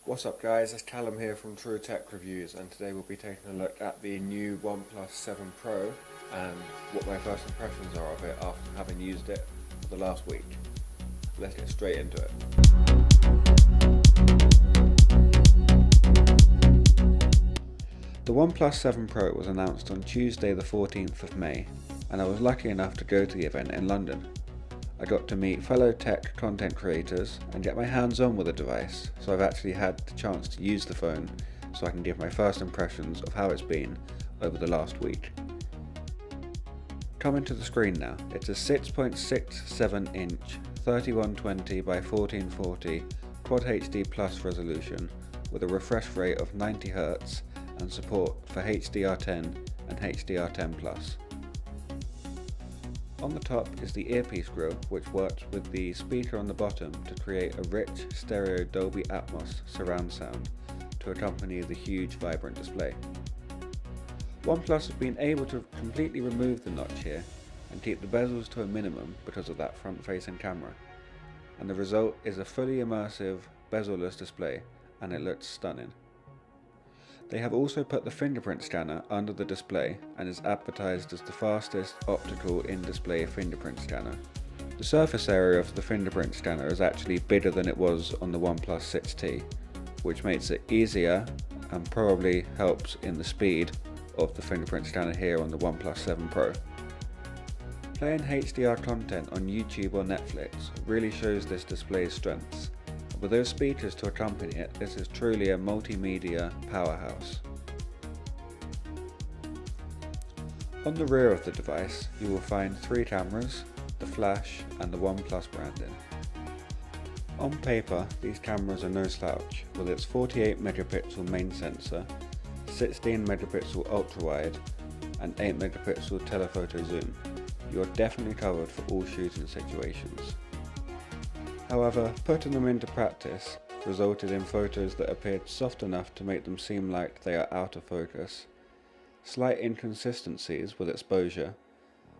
What's up guys, it's Callum here from True Tech Reviews, and today we'll be taking a look at the new OnePlus 7 Pro and what my first impressions are of it after having used it for the last week. Let's get straight into it. The OnePlus 7 Pro was announced on Tuesday the 14th of May, and I was lucky enough to go to the event in London. I got to meet fellow tech content creators and get my hands on with the device, so I've actually had the chance to use the phone so I can give my first impressions of how it's been over the last week. Coming to the screen now, it's a 6.67 inch 3120 by 1440 Quad HD Plus resolution with a refresh rate of 90Hz and support for HDR10 and HDR10 Plus. On the top is the earpiece grill, which works with the speaker on the bottom to create a rich stereo Dolby Atmos surround sound to accompany the huge vibrant display. OnePlus has been able to completely remove the notch here and keep the bezels to a minimum because of that front-facing camera, and the result is a fully immersive bezel-less display, and it looks stunning. They have also put the fingerprint scanner under the display and is advertised as the fastest optical in-display fingerprint scanner. The surface area of the fingerprint scanner is actually bigger than it was on the OnePlus 6T, which makes it easier and probably helps in the speed of the fingerprint scanner here on the OnePlus 7 Pro. Playing HDR content on YouTube or Netflix really shows this display's strengths. With those speakers to accompany it, this is truly a multimedia powerhouse. On the rear of the device, you will find 3 cameras, the flash and the OnePlus branding. On paper, these cameras are no slouch, with its 48 megapixel main sensor, 16 megapixel ultra-wide and 8 megapixel telephoto zoom. You are definitely covered for all shooting situations. However, putting them into practice resulted in photos that appeared soft enough to make them seem like they are out of focus, slight inconsistencies with exposure,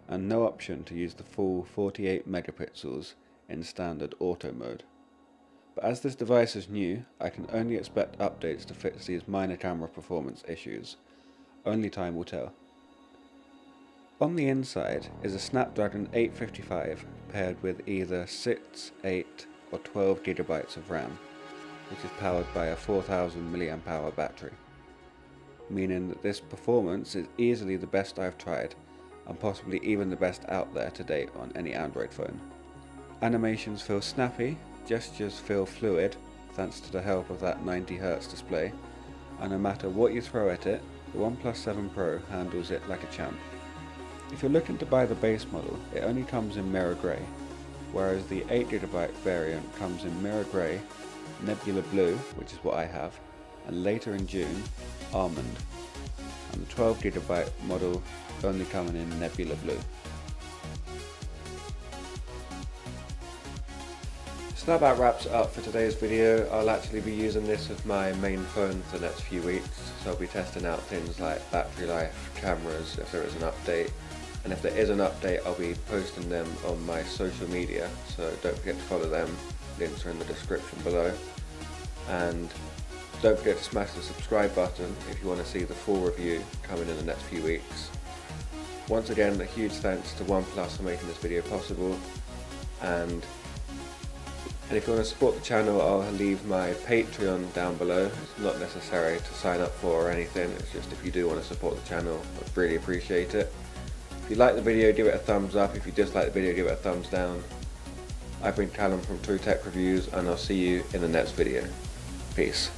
and no option to use the full 48 megapixels in standard auto mode. But as this device is new, I can only expect updates to fix these minor camera performance issues. Only time will tell. On the inside is a Snapdragon 855 paired with either 6, 8 or 12 GB of RAM, which is powered by a 4000 mAh battery, meaning that this performance is easily the best I've tried, and possibly even the best out there to date on any Android phone. Animations feel snappy, gestures feel fluid thanks to the help of that 90Hz display, and no matter what you throw at it, the OnePlus 7 Pro handles it like a champ. If you're looking to buy the base model, it only comes in mirror grey, whereas the 8GB variant comes in mirror grey, nebula blue, which is what I have, and later in June, almond, and the 12GB model only coming in nebula blue. So that about wraps it up for today's video. I'll actually be using this as my main phone for the next few weeks, so I'll be testing out things like battery life, cameras, if there is an update. And if there is an update, I'll be posting them on my social media, so don't forget to follow them. Links are in the description below. And don't forget to smash the subscribe button if you want to see the full review coming in the next few weeks. Once again, a huge thanks to OnePlus for making this video possible. And if you want to support the channel, I'll leave my Patreon down below. It's not necessary to sign up for or anything, it's just if you do want to support the channel, I'd really appreciate it. If you like the video, give it a thumbs up. If you dislike the video, give it a thumbs down. I've been Callum from True Tech Reviews, and I'll see you in the next video. Peace.